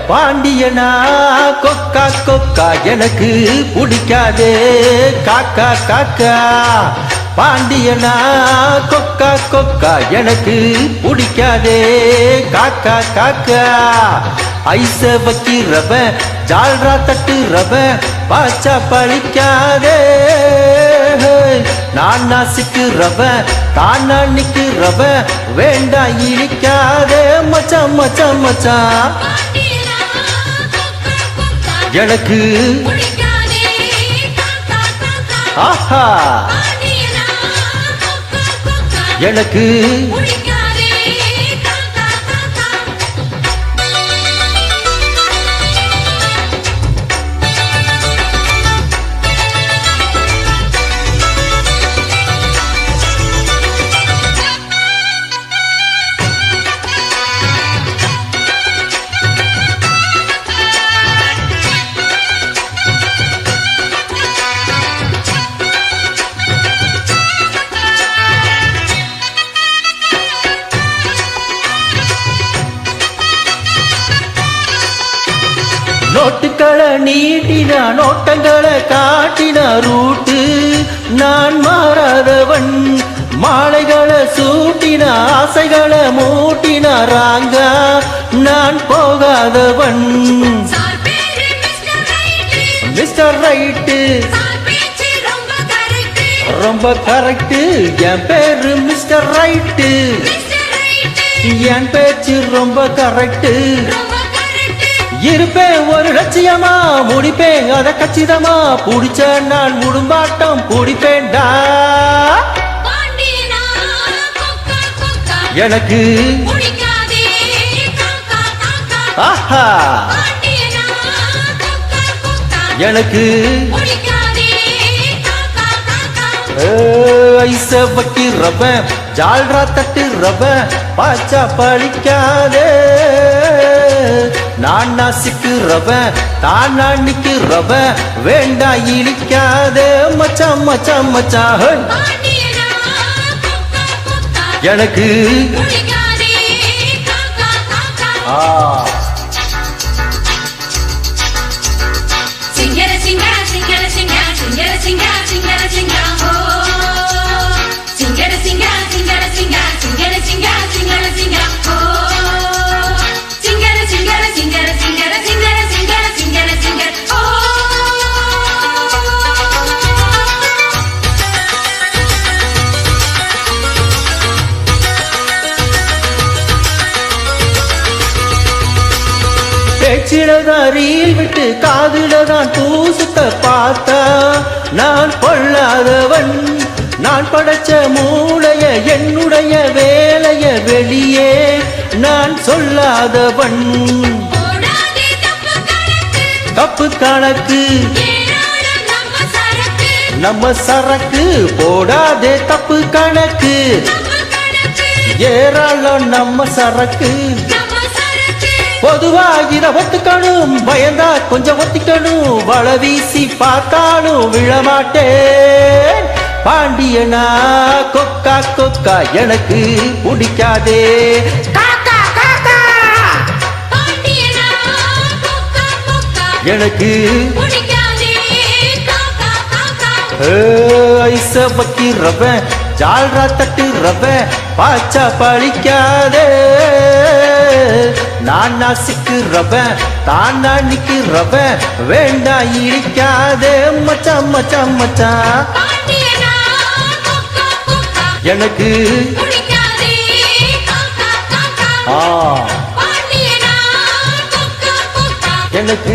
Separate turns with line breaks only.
பாண்டியனா கொக்கா கொக்கா எனக்கு பிடிக்காதே காக்கா காக்கா. பாண்டியனா கொக்கா கொக்கா எனக்கு பிடிக்காதே காக்கா காக்கா. ஐச வைக்கிறவன் ஜால்ரா தட்டுறவன் பாச்சா பழிக்காதே. நான் சிக்கிறவன் தானா நிக்கிறவன் வேண்டாம் இழிக்காதே மச்சான் மச்சான் மச்சான். எனக்கு ஆஹா எனக்கு நோட்டுக்களை நீட்டினா நோட்டங்களை காட்டினா ரூட்டு நான் மாறாதவன். மாலைகளை சூட்டினா ஆசைகளை மூட்டினா ராங்கா நான் போகாதவன். மிஸ்டர் ரைட்டு ரொம்ப கரெக்டு என் பேரு மிஸ்டர் ரைட்டு. என் பேச்சு ரொம்ப கரெக்டு. இருப்பேன் ஒரு லட்சியமா முடிப்பேன் அத கச்சிதமா புடிச்ச நான் முடும்பாட்டம் புடிப்பேன்டா. எனக்கு ஆஹா எனக்கு ஐச வைக்கிறவன் ஜால்ரா தட்டுறவன் பாச்சா பழிக்காதே. நான் சிக்கிறவன் தானா நிக்கிறவன் வேண்டா இழிக்காதே மச்சான் மச்சான் மச்சான். எனக்கு ஆ
சிங்கர சிங்கர சிங்கர சிங்கர சிங்கர சிங்கர சிங்கர சிங்கர ஓ சிங்கர சிங்கர சிங்கர சிங்கர சிங்கர சிங்கர சிங்கர சிங்கர ஓ சிங்கர சிங்கர சிங்கர சிங்கர சிங்கர சிங்கர சிங்கர சிங்கர ஓ.
பேச்சிடதான் ரீல் விட்டு காதிடதான் தூசுத்த பார்த்தா நான் பொல்லாதவன். நான் படைச்ச மூளைய என்னுடைய வேலைய வெளியே நான் சொல்லாதவன். தப்பு கணக்கு நம்ம சரக்கு போடாதே தப்பு கணக்கு ஏராளம் நம்ம சரக்கு. பொதுவா இத ஒத்துக்கணும் பயந்தா கொஞ்சம் ஒத்திக்கணும் வள வீசி பார்த்தாலும் விழமாட்டேன். பாண்டியனா கொக்கா கொக்கா எனக்கு பிடிக்காதே காக்கா காக்கா. எனக்கு ஐச வைக்கிறவன் ஜால்ரா தட்டுறவன் பாச்சா பழிக்காதே. நான் சிக்கிறவன் தானா நிக்கிறவன் வேண்டா இழிக்காதே மச்சான் மச்சான் மச்சான். எனக்கு ஆ எனக்கு